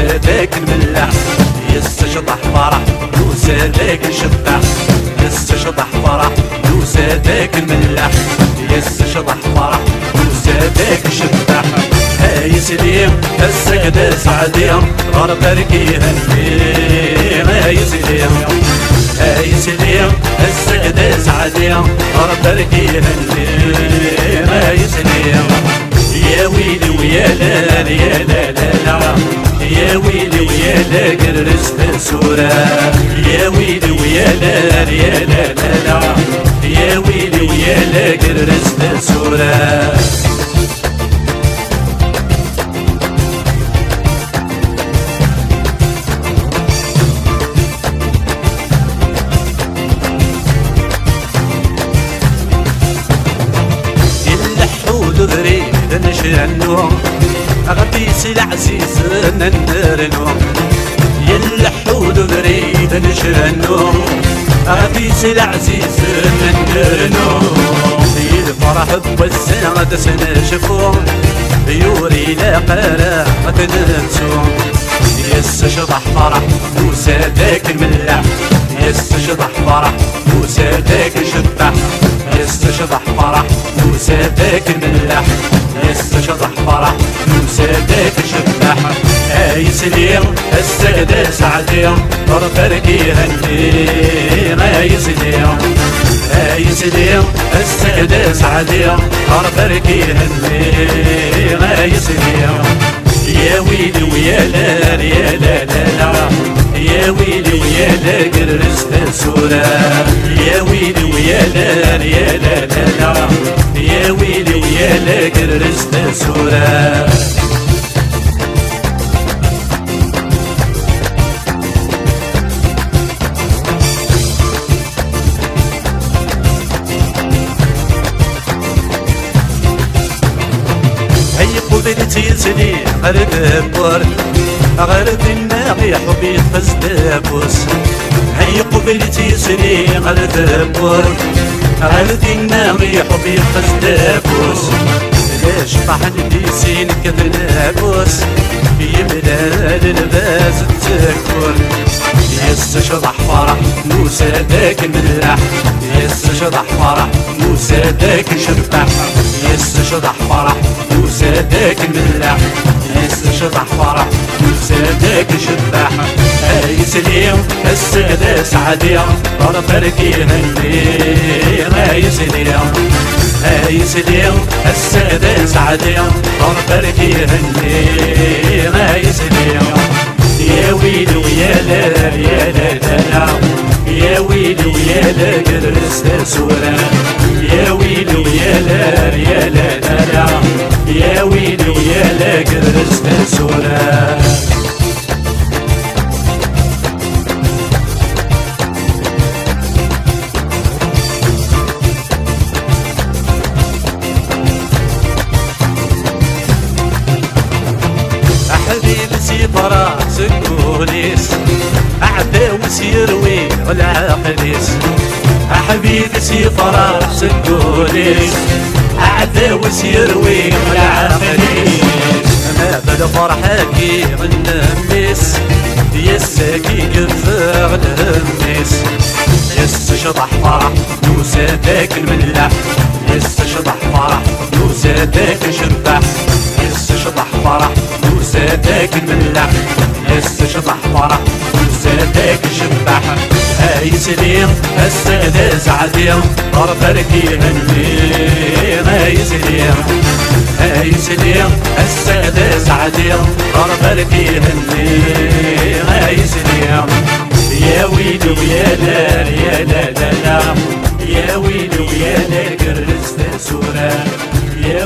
وسادك الملاح يستشطح فرح وسادك شطح يستشطح فرح وسادك الملاح يستشطح فرح وسادك شطح هاي سليم السجدة سعديم غرب ركيها الفيم هاي سليم هاي سليم السجدة سعديم غرب ركيها الفيم هاي سليم يا ويلي ويا لا يا لا لا لا يا ويلي ويا لا قرست سورة يا ويلي ويا لا يا لا لا لا يا ويلي ويا لا قرست سورة نشرنو غبيس العزيز نندرنو يلحود بريد نشرنو غبيس العزيز نندرنو الفرح بوزاد سنشفو يوري لا قراءة ننسو يستشطح فرح وسادك الملاح يستشطح فرح وسادك شطح يستشطح فرح وسادك الملاح يستشطح فرح وسادك شطح هاي سليم السجدة سعديم فرقركيها الليل هاي سليم هاي سليم السجدة سعديم فرقركيها الليل هاي سليم يا ويلي ويا لا يا لا لا لا يا ويلي ويا لا قرست سورة يا ويلي ويا لا يا لا لا لا يا ويلي ويا لا قرست سورة قبلتي سني غرد بور غرد الناغي حبي فزدابوس هي قبلتي سني غرد بور غرد الناغي حبي فزدابوس ليش طحن بيسين كذنابوس يملا للباس التكور يستشطح فرح وسادك الملاح يستشطح فرح وسادك شبح يستشطح فرح وسادك الملاح يستشطح فرح وسادك شبح هاي سليم السادة سعدية طرف ركيها الليل هاي سليم هاي سليم السادة سعدية طرف ركيها الليل هاي سليم يا ويلي ويا لا يا لا لا لا يا ويلي ويا لا قرست سورة يا ويلي ويا لا يا لا لا لا يا ويلي ويا لا قرست سورة حبيبتي براس الكوليس أعدى وسيروي والعقليس حبيبتي براس الكوليس أعدى وسيروي والعقليس ما بدا فرحاكي من النميس يساكي قفاغ الهميس يستشطح فرح وسادك الملاح يستشطح فرح وسادك شبح يستشطح فرح وسادك الملاح يستشطح فرح وسادك شبح هاي سليم السادة سعديم طرف ركيها الليل هاي سليم هاي سليم السادة سعديم طرف ركيها الليل هاي سليم يا ويلي ويا لا يا لا لا لا يا ويلي ويا لا قرست سورة يا